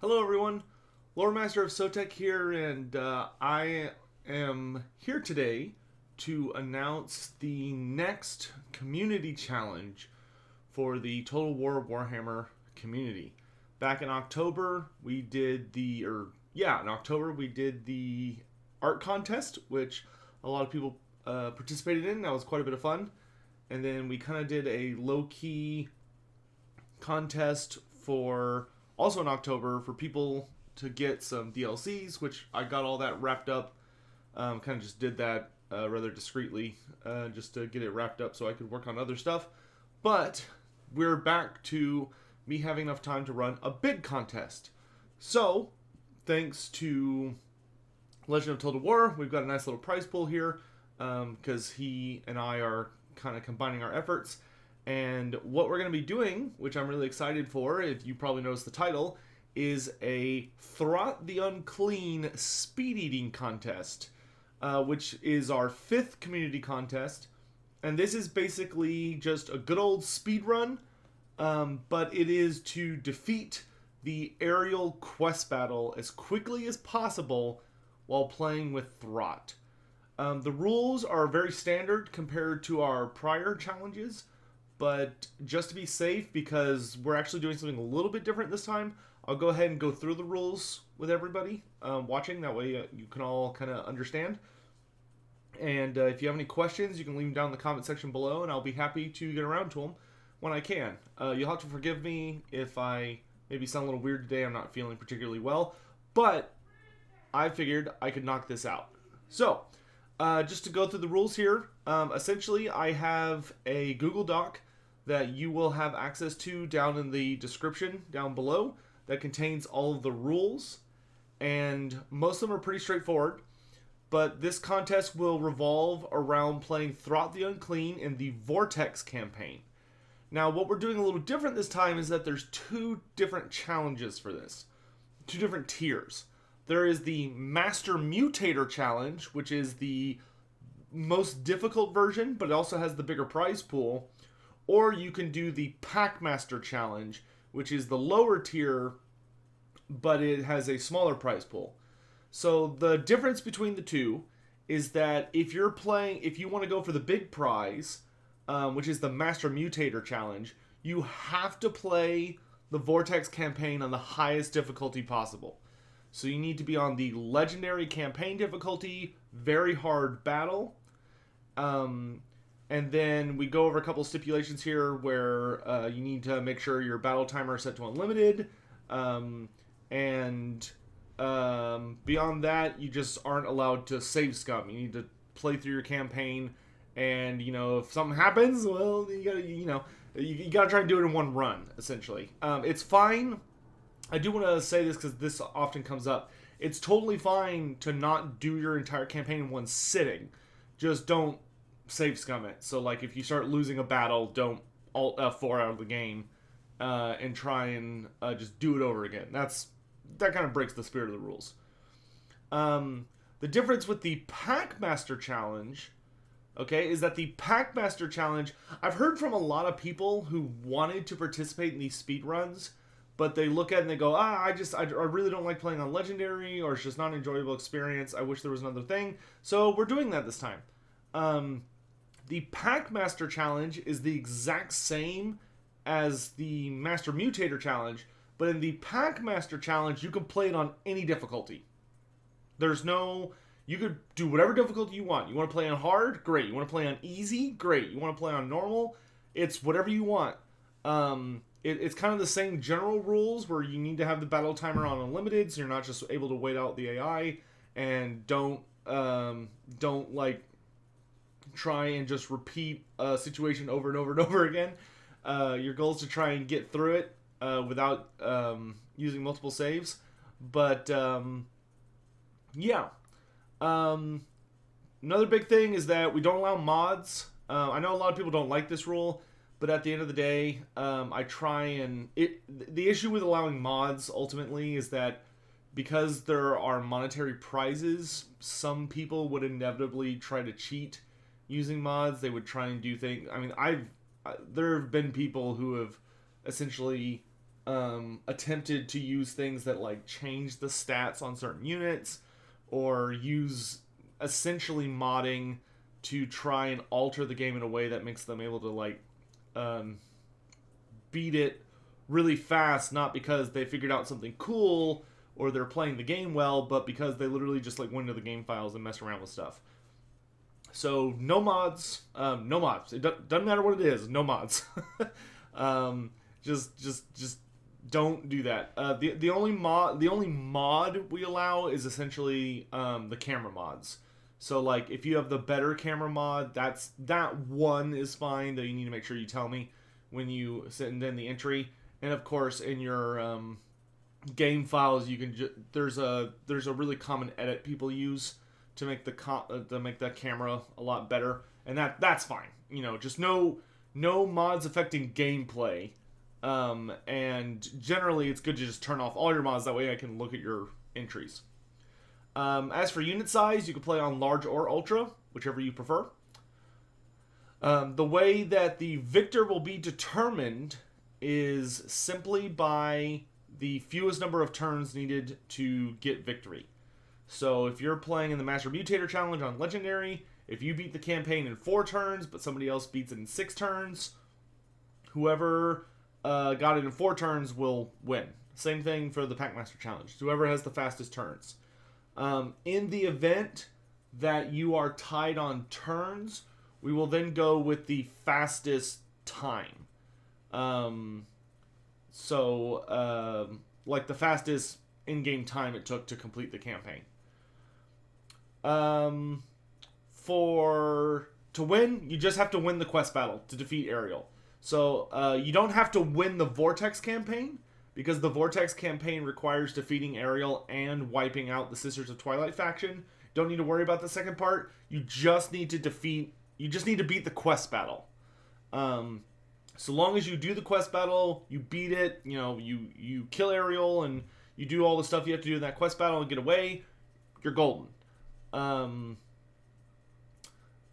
Hello everyone, Lore Master of Sotek here, and I am here today to announce the next community challenge for the Total War Warhammer community. Back in October, we did the art contest, which a lot of people participated in. That was quite a bit of fun. And then we kind of did a low-key contest for also in October for people to get some DLCs, which I got all that wrapped up. Kind of just did that rather discreetly, just to get it wrapped up so I could work on other stuff. But we're back to me having enough time to run a big contest. So, thanks to Legend of Total War, we've got a nice little prize pool here, because he and I are kind of combining our efforts. And what we're going to be doing, which I'm really excited for, if you probably noticed the title, is a Throt the Unclean speed eating contest, which is our 5th community contest. And this is basically just a good old speed run, but it is to defeat the aerial quest battle as quickly as possible while playing with Throt. The rules are very standard compared to our prior challenges, but just to be safe, because we're actually doing something a little bit different this time, I'll go ahead and go through the rules with everybody watching. That way you can all kind of understand. And if you have any questions, you can leave them down in the comment section below, and I'll be happy to get around to them when I can. You'll have to forgive me if I maybe sound a little weird today. I'm not feeling particularly well, but I figured I could knock this out. So, just to go through the rules here, essentially I have a Google Doc that you will have access to down in the description down below that contains all of the rules, and most of them are pretty straightforward. But this contest will revolve around playing Throt the Unclean in the Vortex campaign. Now, what we're doing a little different this time is that there's 2 different challenges for this. 2 different tiers. There is the Master Mutator challenge, which is the most difficult version, but it also has the bigger prize pool. Or you can do the Packmaster challenge, which is the lower tier, but it has a smaller prize pool. So the difference between the two is that if you want to go for the big prize, which is the Master Mutator challenge, you have to play the Vortex campaign on the highest difficulty possible. So you need to be on the Legendary campaign difficulty, very hard battle. And then we go over a couple stipulations here where you need to make sure your battle timer is set to unlimited. And beyond that, you just aren't allowed to save scum. You need to play through your campaign, and if something happens, well, you gotta try and do it in one run, essentially. It's fine. I do want to say this because this often comes up. It's totally fine to not do your entire campaign in one sitting. Just don't save scum it. So, like, if you start losing a battle, don't Alt F4 out of the game and try and just do it over again. That kind of breaks the spirit of the rules. The difference with the Packmaster challenge, okay, is that the Packmaster challenge, I've heard from a lot of people who wanted to participate in these speed runs, but they look at it and they go, I really don't like playing on Legendary, or it's just not an enjoyable experience. I wish there was another thing. So we're doing that this time. The Packmaster challenge is the exact same as the Master Mutator challenge, but in the Packmaster challenge, you can play it on any difficulty. You could do whatever difficulty you want. You want to play on hard? Great. You want to play on easy? Great. You want to play on normal? It's whatever you want. It's kind of the same general rules where you need to have the battle timer on unlimited, so you're not just able to wait out the AI, and don't like try and just repeat a situation over and over and over again. Your goal is to try and get through it without using multiple saves. But yeah. Another big thing is that we don't allow mods. I know a lot of people don't like this rule, but at the end of the day, I try and... The issue with allowing mods, ultimately, is that because there are monetary prizes, some people would inevitably try to cheat using mods. They would try and do things... I mean, there have been people who have essentially attempted to use things that like change the stats on certain units, or use essentially modding to try and alter the game in a way that makes them able to like beat it really fast, not because they figured out something cool or they're playing the game well, but because they literally just like went into the game files and mess around with stuff. So no mods, no mods. It doesn't matter what it is, no mods. Just don't do that. The only mod we allow is essentially the camera mods. So like if you have the better camera mod, that one is fine. Though you need to make sure you tell me when you send in the entry. And of course in your game files, you can there's a really common edit people use to make the camera a lot better, and that's fine. You know, just no mods affecting gameplay. And generally it's good to just turn off all your mods, that way I can look at your entries. As for unit size, you can play on large or ultra, whichever you prefer. The way that the victor will be determined is simply by the fewest number of turns needed to get victory. So if you're playing in the Master Mutator Challenge on Legendary, if you beat the campaign in 4 turns, but somebody else beats it in 6 turns, whoever got it in 4 turns will win. Same thing for the Packmaster Challenge. Whoever has the fastest turns. In the event that you are tied on turns, we will then go with the fastest time. Like the fastest in-game time it took to complete the campaign. To win, you just have to win the quest battle to defeat Ariel. So you don't have to win the Vortex campaign, because the Vortex campaign requires defeating Ariel and wiping out the Sisters of Twilight faction. Don't need to worry about the second part. You just need to beat the quest battle. So long as you do the quest battle, you beat it, you know, you kill Ariel and you do all the stuff you have to do in that quest battle and get away, you're golden.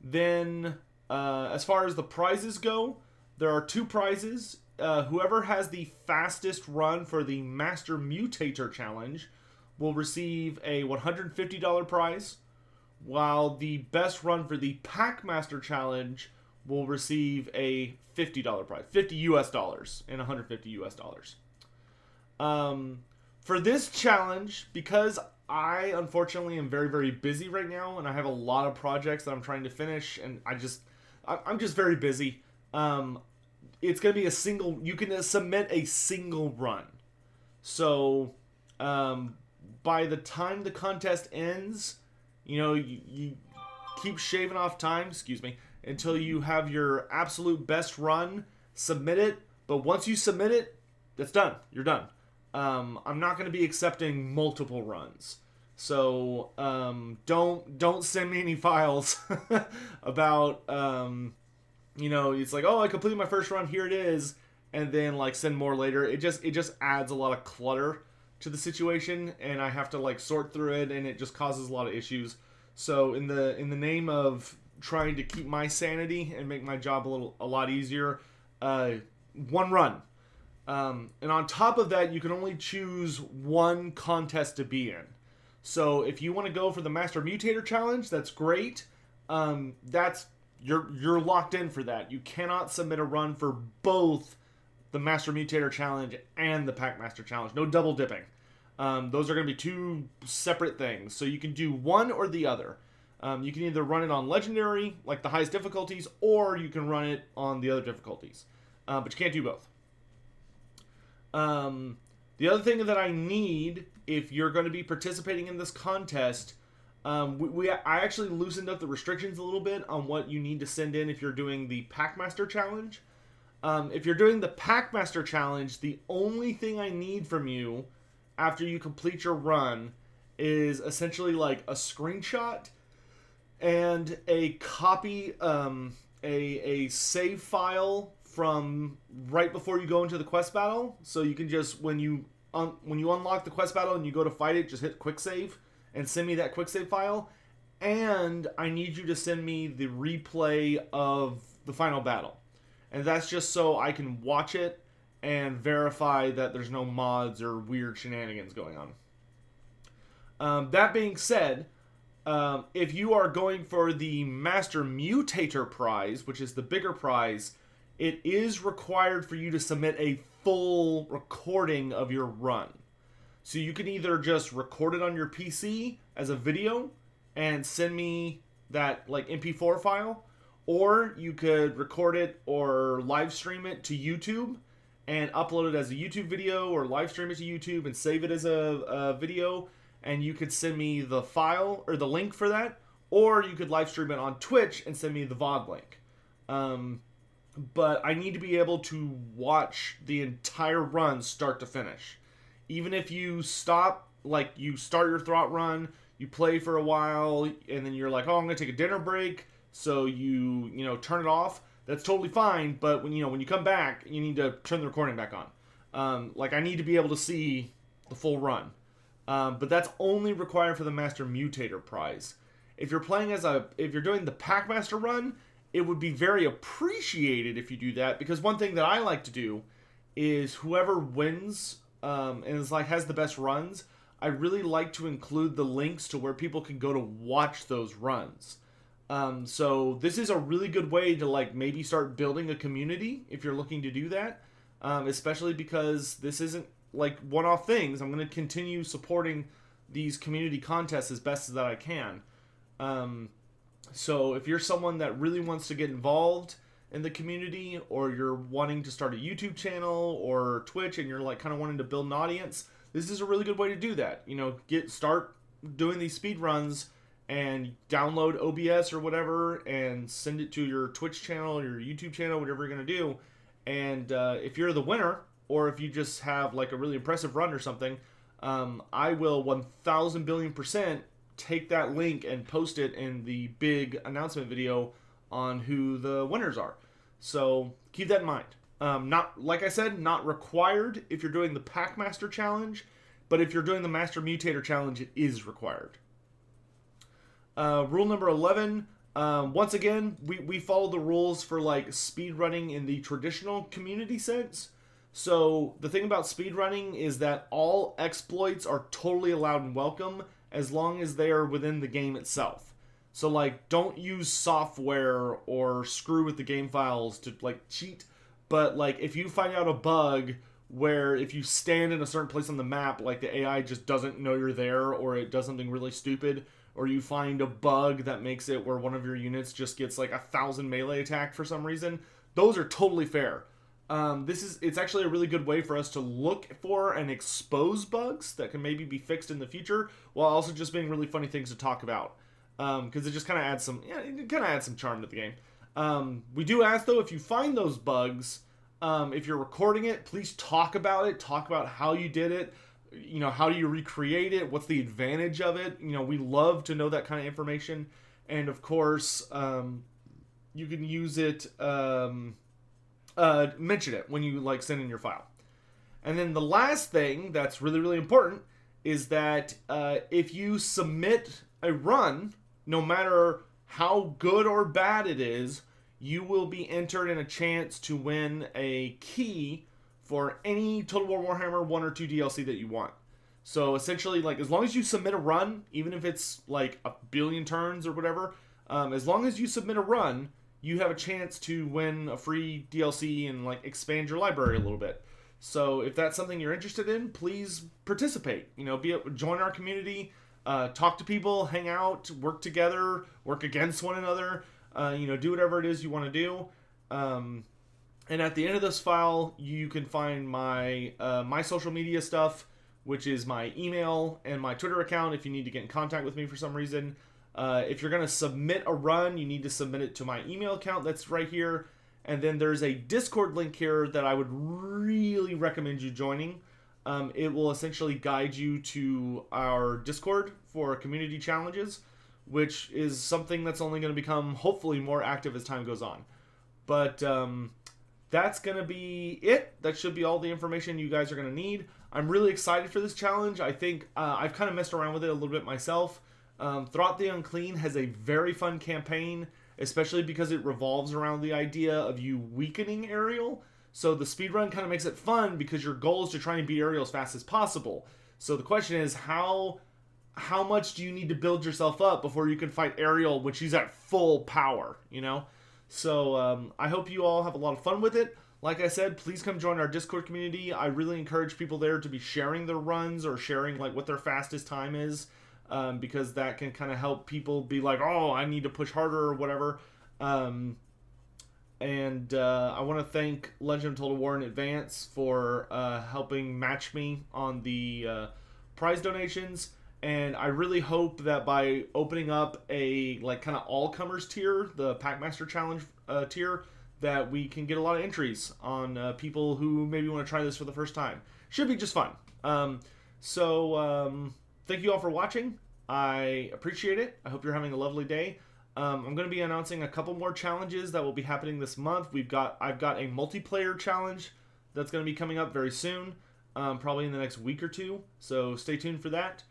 Then as far as the prizes go, there are 2 prizes. Whoever has the fastest run for the Master Mutator Challenge will receive a $150 prize, while the best run for the Packmaster Challenge will receive a $50 prize, $50 US and $150 US. For this challenge, because I unfortunately am very, very busy right now, and I have a lot of projects that I'm trying to finish, and I'm just very busy. It's going to be you can submit a single run. So, by the time the contest ends, you know, you keep shaving off time, until you have your absolute best run, submit it. But once you submit it, that's done. You're done. I'm not going to be accepting multiple runs. So, don't send me any files about, you know, it's like, oh, I completed my first run, here it is, and then like send more later. It just adds a lot of clutter to the situation, and I have to like sort through it, and it just causes a lot of issues. So in the name of trying to keep my sanity and make my job a lot easier, 1 run. And on top of that, you can only choose 1 contest to be in. So if you want to go for the Master Mutator Challenge, that's great. You're locked in for that. You cannot submit a run for both the Master Mutator Challenge and the Packmaster Challenge. No double dipping. Those are going to be 2 separate things. So you can do one or the other. You can either run it on Legendary, like the highest difficulties, or you can run it on the other difficulties. But you can't do both. The other thing that I need, if you're going to be participating in this contest, I actually loosened up the restrictions a little bit on what you need to send in if you're doing the Packmaster Challenge. If you're doing the Packmaster Challenge, the only thing I need from you after you complete your run is essentially like a screenshot and a copy, a save file from right before you go into the quest battle. So you can just, when you unlock the quest battle and you go to fight it, just hit quick save and send me that quick save file. And I need you to send me the replay of the final battle. And that's just so I can watch it and verify that there's no mods or weird shenanigans going on. That being said, if you are going for the Master Mutator prize, which is the bigger prize, it is required for you to submit a full recording of your run. So you can either just record it on your PC as a video and send me that like MP4 file, or you could record it or live stream it to YouTube and upload it as a YouTube video, or live stream it to YouTube and save it as a video, and you could send me the file or the link for that, or you could live stream it on Twitch and send me the VOD link. But I need to be able to watch the entire run start to finish. Even if you stop, like you start your Throt run, you play for a while, and then you're like, oh, I'm going to take a dinner break, so you turn it off. That's totally fine, but when you come back, you need to turn the recording back on. Like I need to be able to see the full run. But that's only required for the Master Mutator prize. If you're playing if you're doing the Packmaster run, it would be very appreciated if you do that, because one thing that I like to do is whoever wins and has the best runs, I really like to include the links to where people can go to watch those runs. So this is a really good way to maybe start building a community if you're looking to do that, especially because this isn't one-off things. I'm going to continue supporting these community contests as best as that I can. So if you're someone that really wants to get involved in the community, or you're wanting to start a YouTube channel or Twitch and you're kind of wanting to build an audience, this is a really good way to do that. Start doing these speed runs and download OBS or whatever and send it to your Twitch channel or your YouTube channel, whatever you're going to do. And if you're the winner, or if you just have a really impressive run or something, I will 1,000 billion% take that link and post it in the big announcement video on who the winners are. So keep that in mind. Not, like I said, not required if you're doing the Packmaster challenge, but if you're doing the Master Mutator challenge, it is required. Rule number 11, once again, we follow the rules for speedrunning in the traditional community sense. So the thing about speedrunning is that all exploits are totally allowed and welcome as long as they are within the game itself. So don't use software or screw with the game files to cheat. But if you find out a bug where if you stand in a certain place on the map, the AI just doesn't know you're there, or it does something really stupid, or you find a bug that makes it where one of your units just gets 1,000 melee attack for some reason, those are totally fair. It's actually a really good way for us to look for and expose bugs that can maybe be fixed in the future, while also just being really funny things to talk about. Because it just kind of adds some charm to the game. We do ask though, if you find those bugs, if you're recording it, please talk about it. Talk about how you did it. How do you recreate it? What's the advantage of it? We love to know that kind of information. And of course, you can use it. Mention it when you send in your file. And then the last thing that's really, really important is that if you submit a run, no matter how good or bad it is, you will be entered in a chance to win a key for any Total War Warhammer 1 or 2 DLC that you want. So essentially, as long as you submit a run, even if it's a billion turns or whatever, as long as you submit a run, you have a chance to win a free DLC and expand your library a little bit. So if that's something you're interested in, please participate. Join our community, talk to people, hang out, work together, work against one another. Do whatever it is you want to do. And at the end of this file, you can find my my social media stuff, which is my email and my Twitter account if you need to get in contact with me for some reason. If you're going to submit a run, you need to submit it to my email account that's right here. And then there's a Discord link here that I would really recommend you joining. It will essentially guide you to our Discord for community challenges, which is something that's only going to become hopefully more active as time goes on. But that's going to be it. That should be all the information you guys are going to need. I'm really excited for this challenge. I think I've kind of messed around with it a little bit myself. Throt the Unclean has a very fun campaign, especially because it revolves around the idea of you weakening Ariel. So the speed run kind of makes it fun because your goal is to try and beat Ariel as fast as possible. So the question is, how much do you need to build yourself up before you can fight Ariel when she's at full power, you know? So I hope you all have a lot of fun with it. Like I said, please come join our Discord community. I really encourage people there to be sharing their runs or sharing like what their fastest time is, because that can kind of help people be like, oh, I need to push harder or whatever. And I want to thank Legend of Total War in advance for helping match me on the prize donations. And I really hope that by opening up a like kind of all-comers tier, the Packmaster Challenge tier, that we can get a lot of entries on people who maybe want to try this for the first time. Should be just fun. Thank you all for watching. I appreciate it. I hope you're having a lovely day. I'm going to be announcing a couple more challenges that will be happening this month. I've got a multiplayer challenge that's going to be coming up very soon, probably in the next week or two. So stay tuned for that.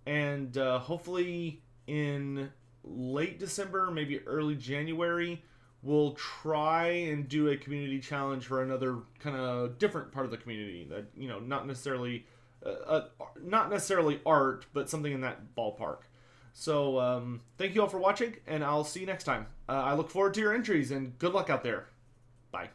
And hopefully in late December, maybe early January, we'll try and do a community challenge for another kind of different part of the community that, you know, not necessarily art, but something in that ballpark. So thank you all for watching, and I'll see you next time. I look forward to your entries, and good luck out there. Bye.